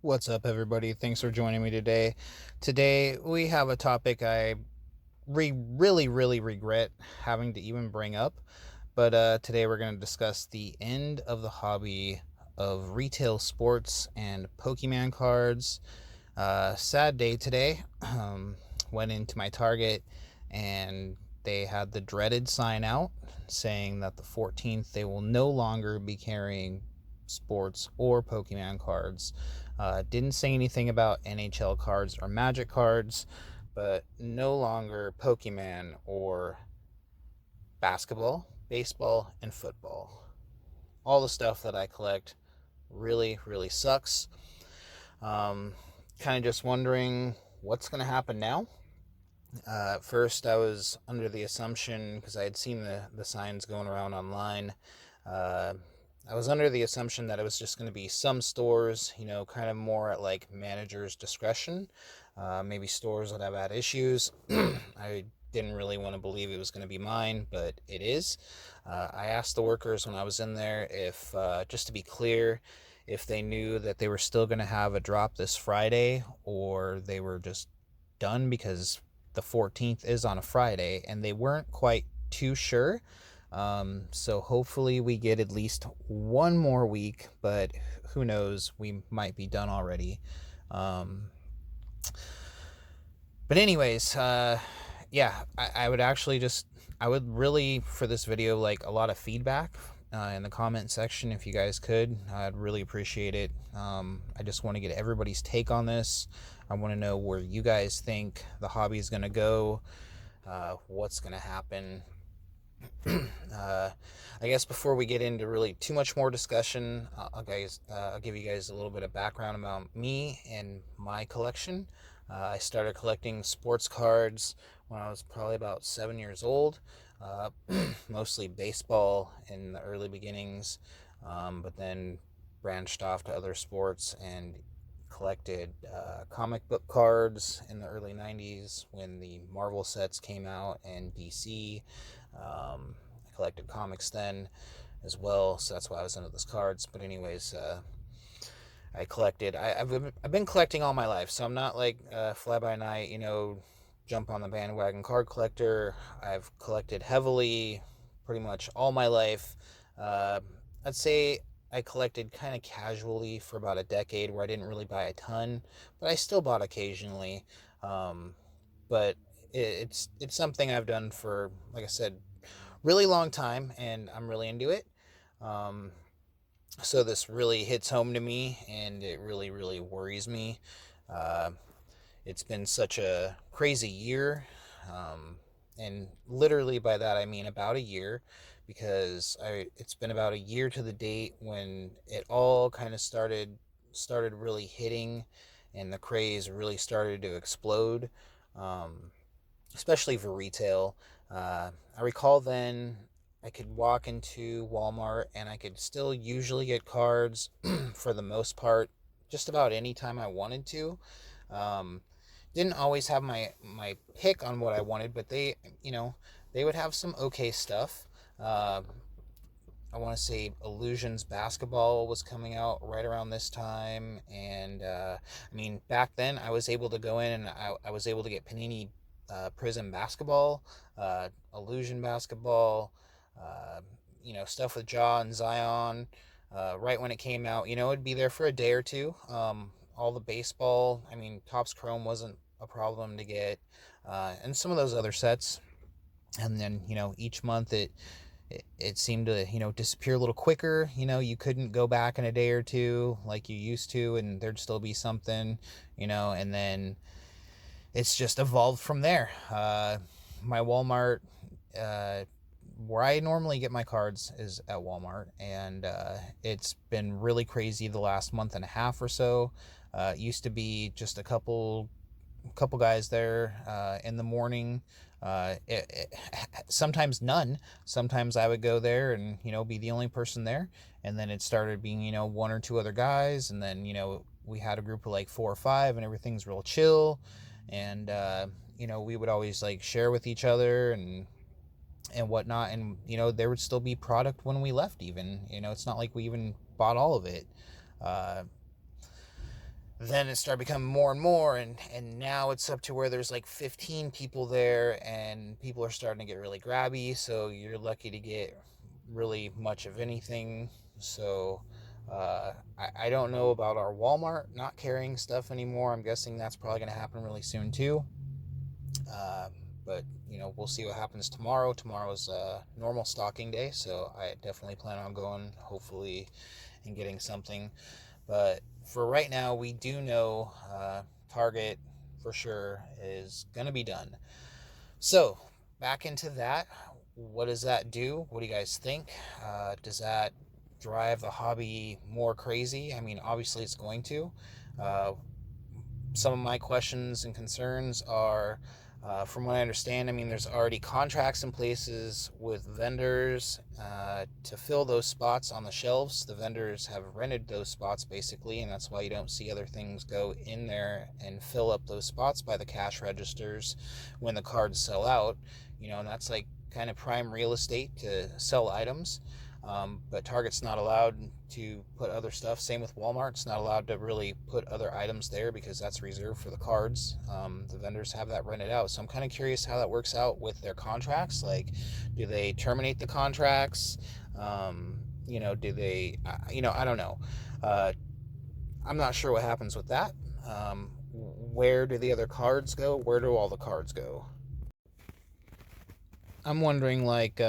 What's up, everybody? Thanks for joining me today. Today, we have a topic I really regret having to even bring up. But today, we're going to discuss the end of the hobby of retail sports and Pokemon cards. Sad day today. Went into my Target and they had the dreaded sign out saying that the 14th they will no longer be carrying sports or Pokemon cards. Didn't say anything about NHL cards or Magic cards, but no longer Pokemon or basketball, baseball, and football. All the stuff that I collect really sucks. Kind of just wondering what's going to happen now. At first, I was under the assumption, because I had seen the signs going around online, uh, I was under the assumption that it was just going to be some stores, kind of more at like manager's discretion. Maybe stores that have had issues. I didn't really want to believe it was going to be mine, but it is. I asked the workers when I was in there if, just to be clear, if they knew that they were still going to have a drop this Friday or they were just done because the 14th is on a Friday, and they weren't quite too sure. So hopefully we get at least one more week, but who knows? We might be done already. But anyways, yeah, I would actually I would really, for this video, like a lot of feedback in the comment section if you guys could. I'd really appreciate it. I just want to get everybody's take on this. I want to know where you guys think the hobby is going to go, what's going to happen. I guess before we get into really too much more discussion, I'll give you guys a little bit of background about me and my collection. I started collecting sports cards when I was probably about 7 years old, uh, mostly baseball in the early beginnings, but then branched off to other sports and collected comic book cards in the early 90s when the Marvel sets came out and DC. I collected comics then as well, so that's why I was into those cards. But anyways, I've been collecting all my life, so I'm not like fly by night, jump on the bandwagon card collector. I've collected heavily pretty much all my life. Uh, I'd say I collected kind of casually for about a decade where I didn't really buy a ton, but I still bought occasionally. Um, but it's something I've done for, like I said, really long time, and I'm really into it. Um, so this really hits home to me, and it really worries me. Uh, it's been such a crazy year, and literally by that I mean about a year, because it's been about a year to the date when it all kind of started really hitting, and the craze really started to explode. Um, Especially for retail. I recall then I could walk into Walmart and I could still usually get cards for the most part, just about any time I wanted to. Um, didn't always have my pick on what I wanted, but they would have some okay stuff. I want to say Illusions basketball was coming out right around this time, and I mean back then I was able to go in and I was able to get Panini Prism basketball, Illusion basketball, uh, stuff with Jaw and Zion. Right when it came out, it'd be there for a day or two. All the baseball, I mean, Topps Chrome wasn't a problem to get, and some of those other sets. And then each month it seemed to disappear a little quicker. You couldn't go back in a day or two like you used to, and there'd still be something. And then it's just evolved from there. My Walmart, uh, where I normally get my cards, is at Walmart, and it's been really crazy the last month and a half or so. It used to be just a couple guys there in the morning. Sometimes none. Sometimes I would go there and be the only person there, and then it started being one or two other guys, and then we had a group of like 4 or 5, and everything's real chill, and we would always like share with each other and whatnot, and there would still be product when we left. Even it's not like we even bought all of it. Uh, then it started becoming more and more, and now it's up to where there's like 15 people there, and people are starting to get really grabby, so you're lucky to get really much of anything. So I don't know about our Walmart not carrying stuff anymore. I'm guessing that's probably going to happen really soon too. uh, but we'll see what happens tomorrow. Tomorrow's normal stocking day, so I definitely plan on going, hopefully, and getting something. But for right now, we do know Target for sure is going to be done. So, back into that. What does that do? What do you guys think? Does that drive the hobby more crazy? I mean, obviously it's going to. Uh, some of my questions and concerns are, from what I understand, I mean, there's already contracts in places with vendors to fill those spots on the shelves. The vendors have rented those spots basically, and that's why you don't see other things go in there and fill up those spots by the cash registers when the cards sell out. And that's like kind of prime real estate to sell items. But Target's not allowed to put other stuff. Same with Walmart. It's not allowed to really put other items there because that's reserved for the cards. The vendors have that rented out. So I'm kind of curious how that works out with their contracts. Like, do they terminate the contracts? Do they, I don't know. Uh, I'm not sure what happens with that. Where do the other cards go? Where do all the cards go? I'm wondering, like,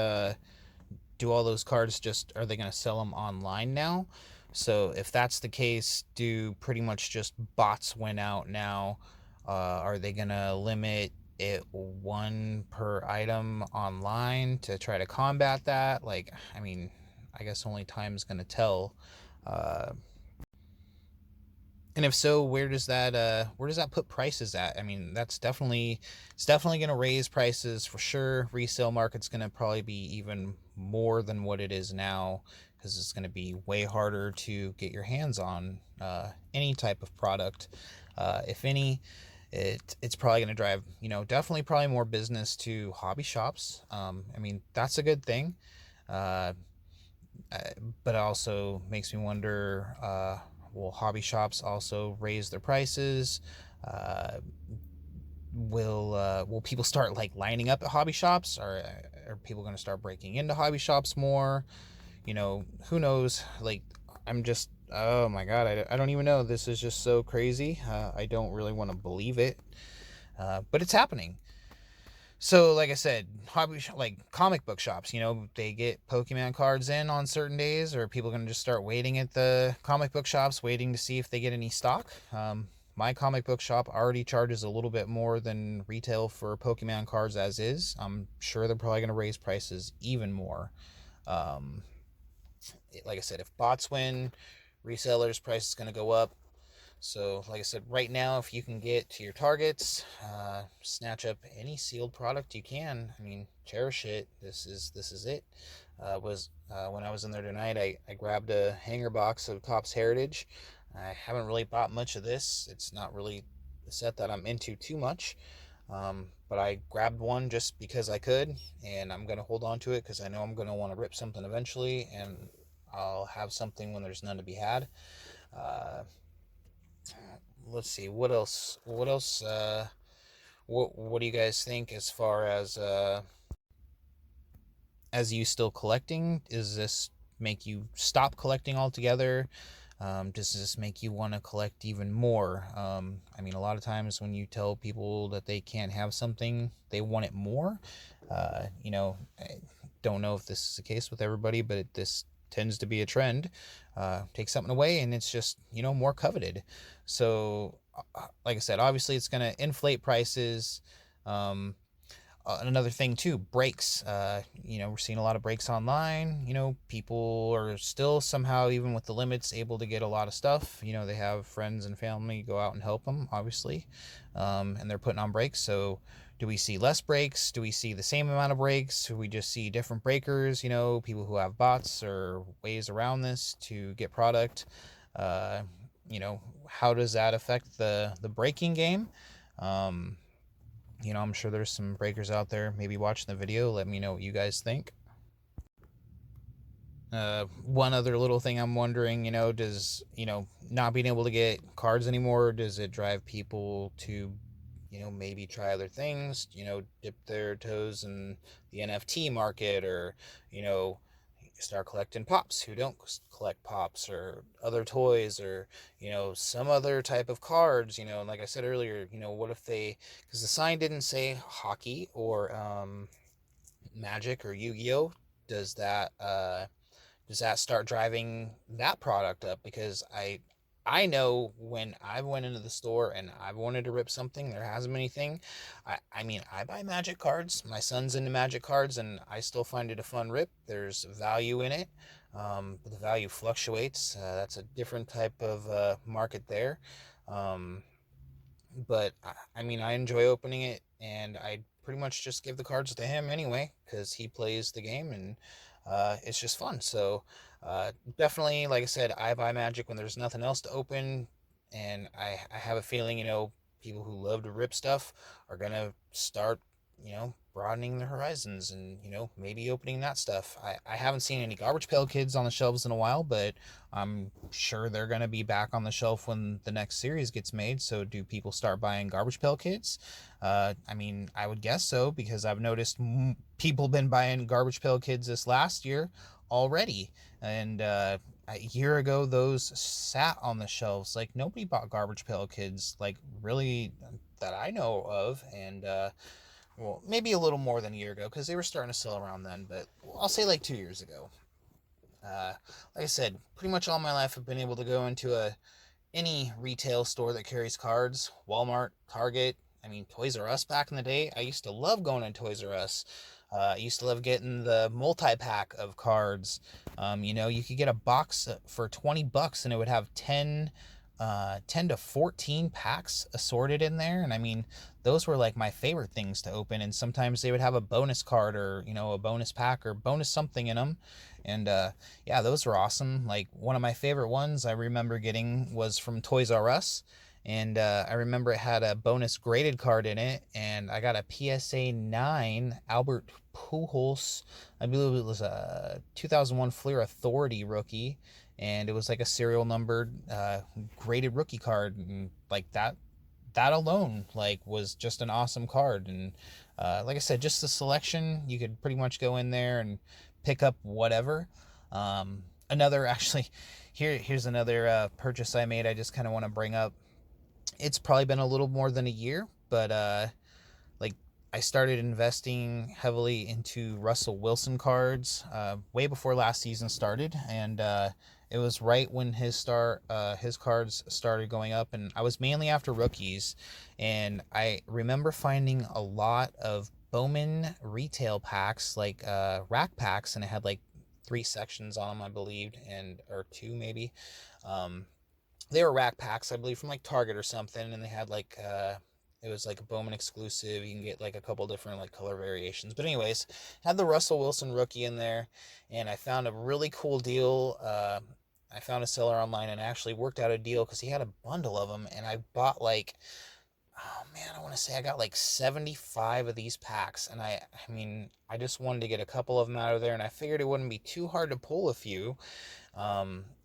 do all those cards just, are they going to sell them online now? So if that's the case, do pretty much just bots win out now? Are they going to limit it one per item online to try to combat that? Like, I mean, I guess only time's going to tell. Uh, and if so, where does that put prices at? I mean, it's definitely going to raise prices for sure. Resale market's going to probably be even more than what it is now because it's going to be way harder to get your hands on any type of product, if any. It's probably going to drive, definitely probably more business to hobby shops. I mean, that's a good thing. Uh, but it also makes me wonder, will hobby shops also raise their prices? Uh, will people start like lining up at hobby shops? Or are people going to start breaking into hobby shops more? Who knows? Like, I'm just, oh my god, I don't even know. This is just so crazy. I don't really want to believe it, but it's happening. So, like I said, like comic book shops, they get Pokemon cards in on certain days, or people going to just start waiting at the comic book shops, waiting to see if they get any stock. My comic book shop already charges a little bit more than retail for Pokemon cards as is. I'm sure they're probably going to raise prices even more. Um, like I said, if bots win, resellers' price is going to go up. So, like I said, right now, if you can get to your targets, snatch up any sealed product you can. I mean, cherish it. This is it. Was When I was in there tonight, I grabbed a hanger box of Topps Heritage. I haven't really bought much of this. It's not really a set that I'm into too much. But I grabbed one just because I could, and I'm gonna hold on to it because I know I'm gonna want to rip something eventually, and I'll have something when there's none to be had. Uh, let's see, what else what do you guys think as far as you still collecting? Does this make you stop collecting altogether? Does this make you want to collect even more? I mean, a lot of times when you tell people that they can't have something, they want it more. I don't know if this is the case with everybody, but this tends to be a trend. Take something away and it's just, more coveted. So, like I said, obviously it's going to inflate prices. Um, Another thing too, breaks. We're seeing a lot of breaks online. People are still somehow, even with the limits, able to get a lot of stuff. They have friends and family go out and help them, obviously, and they're putting on breaks. So do we see less breaks? Do we see the same amount of breaks? Do we just see different breakers? People who have bots or ways around this to get product. uh, how does that affect the breaking game? um, I'm sure there's some breakers out there maybe watching the video. Let me know what you guys think. One other little thing I'm wondering, does, not being able to get cards anymore, does it drive people to, maybe try other things, dip their toes in the NFT market, or, you know, start collecting pops who don't collect pops, or other toys, or, some other type of cards, and like I said earlier, what if they, because the sign didn't say hockey or Magic or Yu-Gi-Oh, does that start driving that product up? Because I know when I went into the store and I wanted to rip something, there hasn't been anything. I mean, I buy Magic cards. My son's into Magic cards, and I still find it a fun rip. There's value in it. But the value fluctuates. That's a different type of market there. Um, but I mean, I enjoy opening it, and I pretty much just give the cards to him anyway because he plays the game, and it's just fun. So definitely, like I said, I buy Magic when there's nothing else to open, and I have a feeling, people who love to rip stuff are gonna start, broadening their horizons, and maybe opening that stuff. I haven't seen any Garbage Pail Kids on the shelves in a while, but I'm sure they're going to be back on the shelf when the next series gets made. So, do people start buying Garbage Pail Kids? I mean, I would guess so, because I've noticed people been buying Garbage Pail Kids this last year already. And a year ago, those sat on the shelves. Like, nobody bought Garbage Pail Kids, like, really, that I know of. And well, maybe a little more than a year ago, because they were starting to sell around then, but I'll say like 2 years ago. Uh, like I said, pretty much all my life I've been able to go into any retail store that carries cards, Walmart, Target. I mean, Toys R Us back in the day. I used to love going to Toys R Us. I used to love getting the multi-pack of cards. You could get a box for $20 and it would have 10 to 14 packs assorted in there. And I mean, those were like my favorite things to open. And sometimes they would have a bonus card, or, a bonus pack or bonus something in them. And yeah, those were awesome. Like, one of my favorite ones I remember getting was from Toys R Us. And I remember it had a bonus graded card in it, and I got a PSA 9 Albert Pujols. I believe it was a 2001 Fleer Authority rookie, and it was like a serial numbered graded rookie card, and like that alone like was just an awesome card. And like I said, just the selection, you could pretty much go in there and pick up whatever. Another actually, here's another purchase I made. I just kind of want to bring up. It's probably been a little more than a year, but like, I started investing heavily into Russell Wilson cards way before last season started, and it was right when his cards started going up, and I was mainly after rookies. And I remember finding a lot of Bowman retail packs, like rack packs, and it had like 3 sections on them, I believed, and or two maybe. Um, they were rack packs, I believe, from like Target or something, and they had like it was like a Bowman exclusive. You can get like a couple different like color variations. But anyways, had the Russell Wilson rookie in there, and I found a really cool deal. I found a seller online and actually worked out a deal because he had a bundle of them, and I bought like, oh man, I want to say I got like 75 of these packs, and I mean, I just wanted to get a couple of them out of there, and I figured it wouldn't be too hard to pull a few.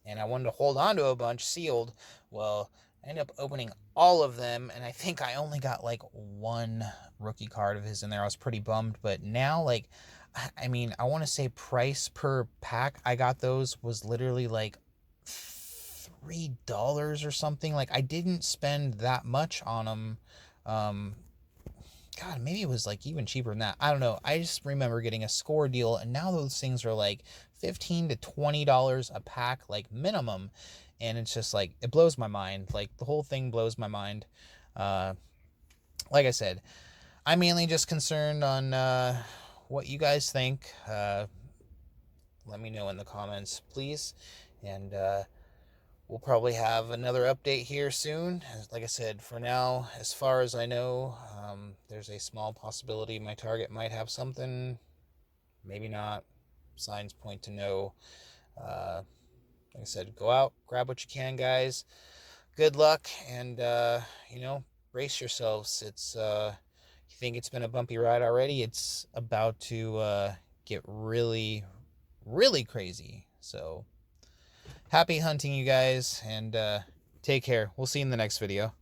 And I wanted to hold on to a bunch sealed. Well, I ended up opening all of them, and I think I only got like one rookie card of his in there. I was pretty bummed, but now, like, I mean, I want to say price per pack I got those was literally like $3 or something. Like, I didn't spend that much on them. Um, God, maybe it was like even cheaper than that. I don't know. I just remember getting a score deal, and now those things are like $15 to $20 a pack, like minimum. And it's just like, it blows my mind. Like, the whole thing blows my mind. Uh, like I said, I'm mainly just concerned on what you guys think. Let me know in the comments, please. And we'll probably have another update here soon. Like I said, for now, as far as I know, there's a small possibility my target might have something. Maybe not. Signs point to no. Like I said, go out, grab what you can, guys. Good luck, and brace yourselves. You think it's been a bumpy ride already? It's about to get really, really crazy. So happy hunting, you guys, and take care. We'll see you in the next video.